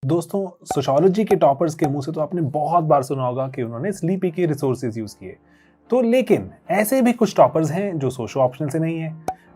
दोस्तों, सोशियोलॉजी के टॉपर्स के मुंह से तो आपने बहुत बार सुना होगा कि उन्होंने स्लीपी के रिसोर्सेज यूज किए। तो लेकिन ऐसे भी कुछ टॉपर्स हैं जो सोशो ऑप्शनल से नहीं है।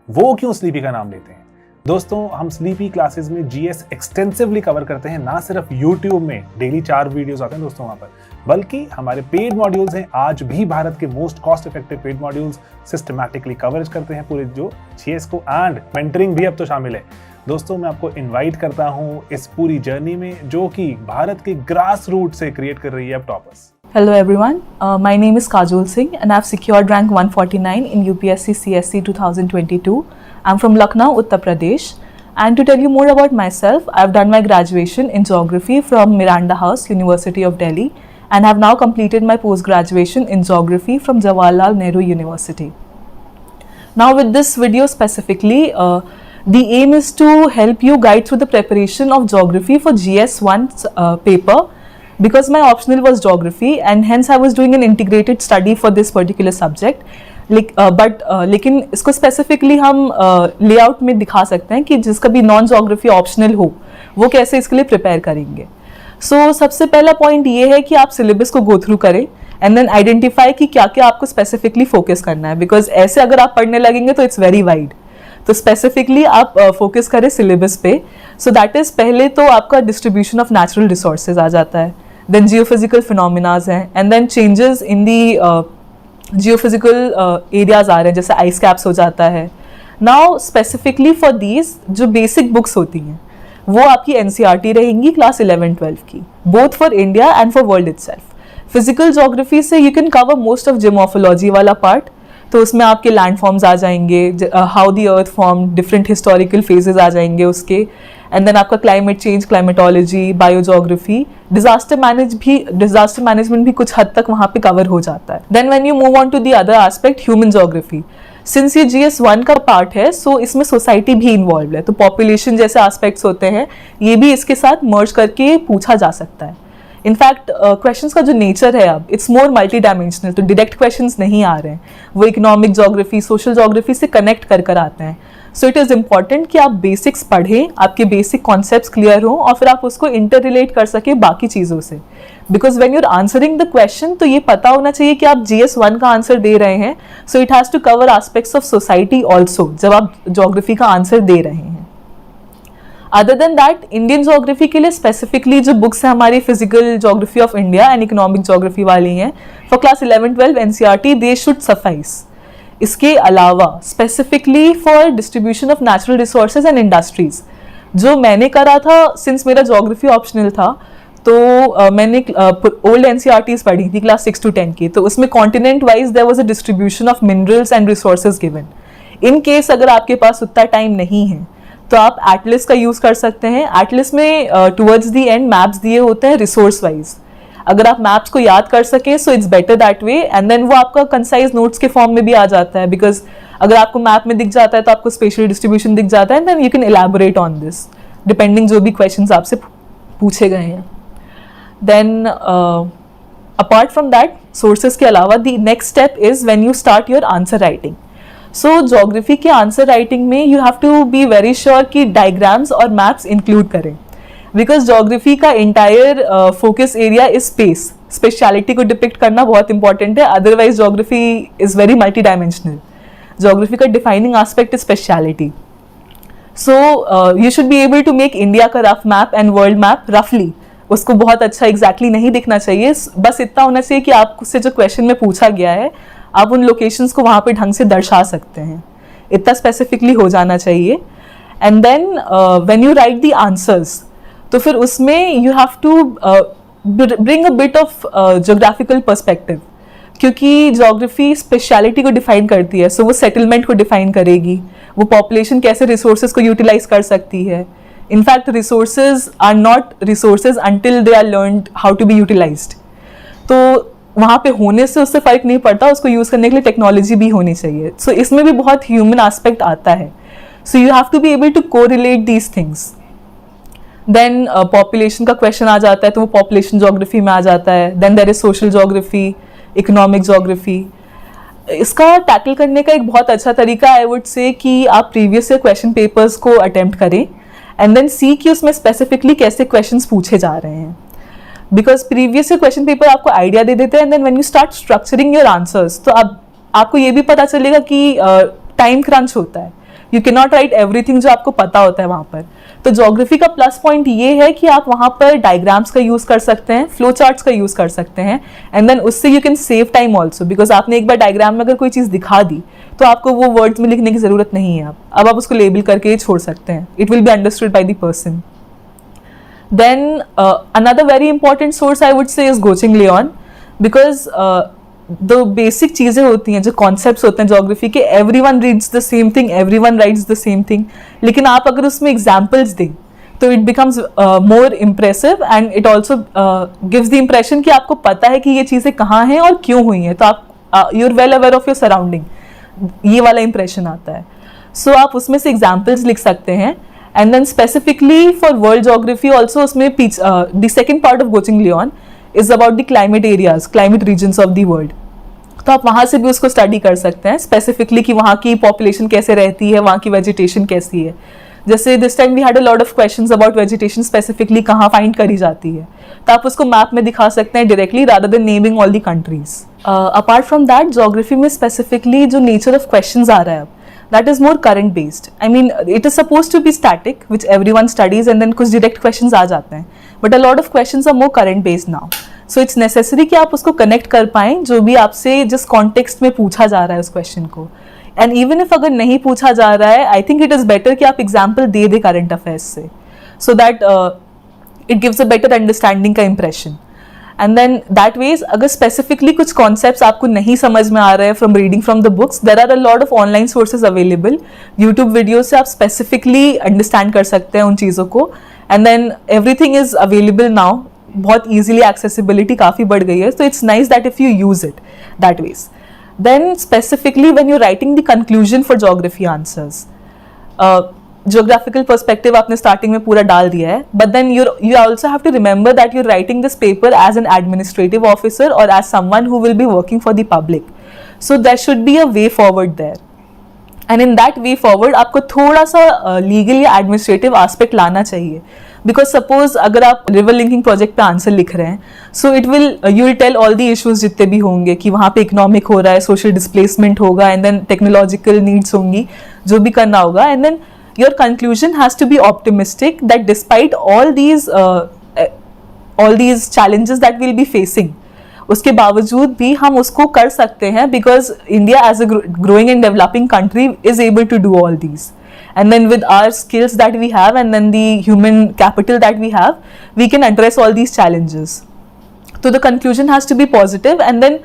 वो क्यों स्लीपी का नाम लेते हैं? दोस्तों, हम स्लीपी क्लासेस में जीएस एक्सटेंसिवली कवर करते हैं। ना सिर्फ यूट्यूब में डेली 4 वीडियोस आते हैं दोस्तों वहां पर, बल्कि हमारे पेड मॉड्यूल्स हैं। आज भी भारत के most cost effective paid modules systematically coverage करते हैं पूरे जो जीएस को, एंड मेंटरिंग भी अब तो शामिल है। दोस्तों, मैं आपको इनवाइट करता हूं इस पूरी जर्नी में जो कि भारत के ग्रास रूट से क्रिएट कर रही है अब toppers. Hello everyone, my name is Kajol Singh and I have secured rank 149 in UPSC CSC 2022. I'm from Lucknow, Uttar Pradesh. And to tell you more about myself, I've done my graduation in geography from Miranda House, University of Delhi, and have now completed my post-graduation in geography from Jawaharlal Nehru University. Now with this video specifically, the aim is to help you guide through the preparation of geography for GS1 paper, because my optional was geography and hence I was doing an integrated study for this particular subject. लेकिन इसको specifically हम layout में दिखा सकते हैं कि जिसका भी नॉन जोग्राफी ऑप्शनल हो वो कैसे इसके लिए प्रिपेयर करेंगे। सो सबसे पहला पॉइंट ये है कि आप सिलेबस को गो थ्रू करें एंड देन आइडेंटिफाई कि क्या क्या आपको स्पेसिफिकली फोकस करना है, बिकॉज ऐसे अगर आप पढ़ने लगेंगे तो इट्स वेरी वाइड। तो स्पेसिफिकली आप फोकस करें सिलेबस पे। सो दैट इज, पहले तो आपका डिस्ट्रीब्यूशन ऑफ नेचुरल रिसोर्सेज आ जाता है, देन जियोफिजिकल फिनोमिनाज हैं, and then changes in the geophysical areas आ रहे हैं, जैसे आइस कैप्स हो जाता है। नाउ स्पेसिफिकली फॉर दीज जो बेसिक बुक्स होती हैं वो आपकी एनसीईआरटी रहेंगी क्लास 11-12 की, both for India and for world itself. Physical geography से you can cover most of geomorphology वाला पार्ट, तो उसमें आपके लैंडफॉर्म्स आ जाएंगे, how the earth form, different historical phases आ जाएंगे उसके, एंड देन आपका climate change, climatology, biogeography, disaster management भी कुछ हद तक वहाँ पे कवर हो जाता है। Then when you move on to the other aspect, human geography, since ये GS1 का पार्ट है सो इसमें सोसाइटी भी इन्वॉल्व है, तो पॉपुलेशन जैसे एस्पेक्ट्स होते हैं ये भी इसके साथ मर्ज करके पूछा जा सकता है। इनफैक्ट क्वेश्चंस का जो नेचर है अब इट्स मोर मल्टी डायमेंशनल, तो डायरेक्ट क्वेश्चंस नहीं आ रहे हैं, वो इकोनॉमिक ज्योग्राफी, सोशल ज्योग्राफी से कनेक्ट कर आते हैं। सो इट इज़ इम्पॉर्टेंट कि आप बेसिक्स पढ़ें, आपके बेसिक कॉन्सेप्ट्स क्लियर हों और फिर आप उसको इंटर रिलेट कर सकें बाकी चीज़ों से, because when you are answering the question तो ये पता होना चाहिए कि आप GS1 का आंसर दे रहे हैं। So it has to cover aspects of society also जब आप ज्योग्राफी का आंसर दे रहे हैं। Other than that, Indian geography के लिए स्पेसिफिकली जो बुक्स हैं हमारी physical geography of India and economic geography वाली हैं for class 11-12 NCERT, they should suffice. इसके अलावा specifically for distribution of natural resources and industries, जो मैंने करा था सिंस मेरा ज्योग्राफी ऑप्शनल था, तो मैंने ओल्ड एनसीईआरटीज पढ़ी थी क्लास 6 to 10 की, तो उसमें continent wise there was a distribution of minerals and resources given. In case अगर आपके पास उतना टाइम नहीं है तो आप एटलिस का यूज़ कर सकते हैं। एटलिस में टुवर्ड्स दी एंड मैप्स दिए होते हैं रिसोर्स वाइज, अगर आप मैप्स को याद कर सकें so it's better that way, and then वो आपका कंसाइज नोट्स के फॉर्म में भी आ जाता है, बिकॉज अगर आपको मैप में दिख जाता है तो आपको स्पेशल डिस्ट्रीब्यूशन दिख जाता है, then you can elaborate on this depending जो भी क्वेश्चंस आपसे पूछे गए हैं। Then apart from that, sources के अलावा the next step is when you start your answer writing. So geography के आंसर राइटिंग में you have to be very sure कि डायग्राम्स और मैप्स इंक्लूड करें, बिकॉज ज्योग्राफी का entire focus area is space, speciality को depict करना बहुत important है, otherwise geography is very multi dimensional. Geography का defining aspect is speciality. So you should be able to make India का rough map and world map रफली, उसको बहुत अच्छा एग्जैक्टली नहीं दिखना चाहिए, बस इतना होना चाहिए कि आपसे जो क्वेश्चन में पूछा गया है आप उन लोकेशंस को वहाँ पे ढंग से दर्शा सकते हैं, इतना स्पेसिफिकली हो जाना चाहिए। And then when you write the answers, तो फिर उसमें you have to bring a bit of geographical perspective, क्योंकि ज्योग्राफी स्पेशलिटी को डिफाइन करती है, सो वो सेटलमेंट को डिफाइन करेगी, वो पॉपुलेशन कैसे रिसोर्सेज को यूटिलाइज कर सकती है। In fact resources are not resources until they are learned how to be utilised, तो वहाँ पे होने से उससे फर्क नहीं पड़ता, उसको यूज़ करने के लिए टेक्नोलॉजी भी होनी चाहिए। सो इसमें भी बहुत ह्यूमन एस्पेक्ट आता है, so you have to be able to correlate these things. Then population का क्वेश्चन आ जाता है तो वो पॉपुलेशन ज्योग्राफी में आ जाता है। Then there is social geography, economic geography. इसका टैकल करने का एक बहुत अच्छा तरीका आई वुड से कि आप प्रीवियस ईयर क्वेश्चन पेपर्स को अटेम्प्ट करें एंड देन सी कि उसमें स्पेसिफिकली कैसे क्वेश्चंस पूछे जा रहे हैं, बिकॉज प्रीवियस क्वेश्चन पेपर आपको आइडिया दे देते हैं, and then when you start structuring your answers तो आपको ये भी पता चलेगा कि टाइम क्रंच होता है, you can not right everything जो आपको पता होता है वहाँ पर। तो ज्योग्राफी का प्लस पॉइंट ये है कि आप वहाँ पर डायग्राम्स का यूज़ कर सकते हैं, फ्लो चार्ट्स का यूज़ कर सकते हैं, एंड देन उससे you can save time also, because आपने एक बार डायग्राम में अगर कोई चीज़ दिखा दी तो आपको वो वर्ड्स में लिखने की ज़रूरत नहीं है, अब आप उसको लेबल करके ही छोड़ सकते हैं, it will be understood by the person. Then another very important source I would say is Goching Leon, because the basic चीज़ें होती हैं, जो concepts होते हैं ज्योग्राफी के, everyone reads the same thing, everyone writes the same thing, लेकिन आप अगर उसमें examples दें तो it becomes more impressive, and it also gives the impression कि आपको पता है कि ये चीज़ें कहाँ हैं और क्यों हुई हैं, तो आप you're well aware of your surrounding, ये वाला impression आता है। So आप उसमें से examples लिख सकते हैं, and then specifically for world geography also उसमें the second part of Goching Leon is about the climate areas, climate regions of the world, तो आप वहाँ से भी उसको स्टडी कर सकते हैं स्पेसिफिकली कि वहाँ की पॉपुलेशन कैसे रहती है, वहाँ की वेजिटेशन कैसी है। जैसे this time we had a lot of questions about vegetation specifically कहाँ फाइंड करी जाती है, तो आप उसको मैप में दिखा सकते हैं directly rather than naming all the countries. Apart from that geography में स्पेसिफिकली जो नेचर ऑफ क्वेश्चंस आ रहा है अब, that is more current based. I mean, it is supposed to be static, which everyone studies, and then कुछ direct questions आ जाते हैं, but a lot of questions are more current based now. So it's necessary कि आप उसको connect कर पाएं जो भी आपसे जिस context में पूछा जा रहा है उस question को, and even if अगर नहीं पूछा जा रहा है, I think it is better कि आप example दे दे current affairs से, so that it gives a better understanding का impression. And then that ways अगर specifically कुछ concepts आपको नहीं समझ में आ रहे हैं from reading from the books, there are a lot of online sources available. YouTube videos से आप specifically understand कर सकते हैं उन चीज़ों को, and then everything is available now, बहुत easily accessibility काफ़ी बढ़ गई है, so it's nice that if you use it that ways. Then specifically when you're writing the conclusion for geography answers, geographical perspective आपने starting में पूरा डाल दिया है, but then you also have to remember that you're writing this paper as an administrative officer or as someone who will be working for the public, so there should be a way forward there, and in that way forward आपको थोड़ा सा legal या administrative aspect लाना चाहिए, because suppose अगर आप river linking project पे answer लिख रहे हैं, so you will tell all the issues जितने भी होंगे कि वहाँ पे economic हो रहा है, social displacement होगा, and then technological needs होंगी, जो भी करना होगा, and then your conclusion has to be optimistic that despite all these challenges that we'll be facing, उसके बावजूद भी हम उसको कर सकते हैं, because India as a growing and developing country is able to do all these, and then with our skills that we have and then the human capital that we have, we can address all these challenges. So the conclusion has to be positive, and then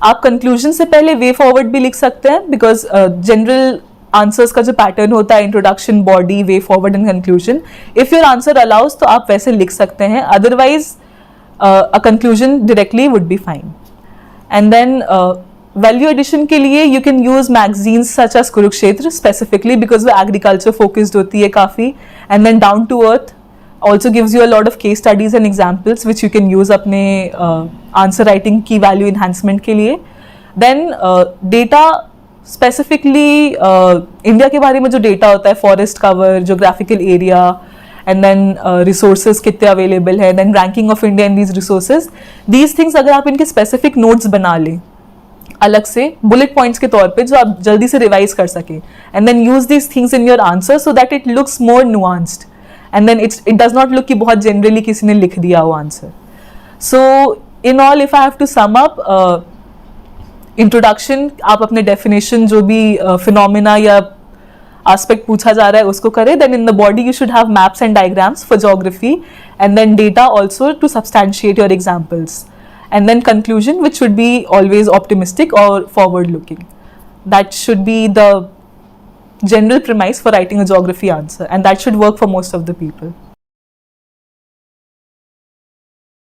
आप conclusion से पहले way forward भी लिख सकते हैं, because general answers का जो pattern होता है, introduction, body, way forward and conclusion, if your answer allows तो आप वैसे लिख सकते हैं, otherwise a conclusion directly would be fine. And then value addition के लिए you can use magazines such as Kurukshetra specifically, because वो एग्रीकल्चर फोकस्ड होती है काफ़ी, and then Down to Earth also gives you a lot of case studies and examples which you can use अपने answer writing की value enhancement के लिए। Then data specifically India के बारे में जो डेटा होता है, forest cover, geographical area, and then resources कितने अवेलेबल है, then ranking of India in these resources, these things अगर आप इनके स्पेसिफिक नोट्स बना लें अलग से बुलेट पॉइंट्स के तौर पे, जो आप जल्दी से रिवाइज कर सकें, and then use these things in your answer so that it looks more nuanced, and then it does not look कि बहुत जनरली किसी ने लिख दिया वो answer. So in all if I have to sum up, introduction आप अपने definition जो भी फिनोमिना या एस्पेक्ट पूछा जा रहा है उसको करें, then in the body you should have maps and diagrams for geography, and then data also to substantiate your examples, and then conclusion which should be always optimistic or forward looking. That should be the general premise for writing a geography answer, and that should work for most of the people.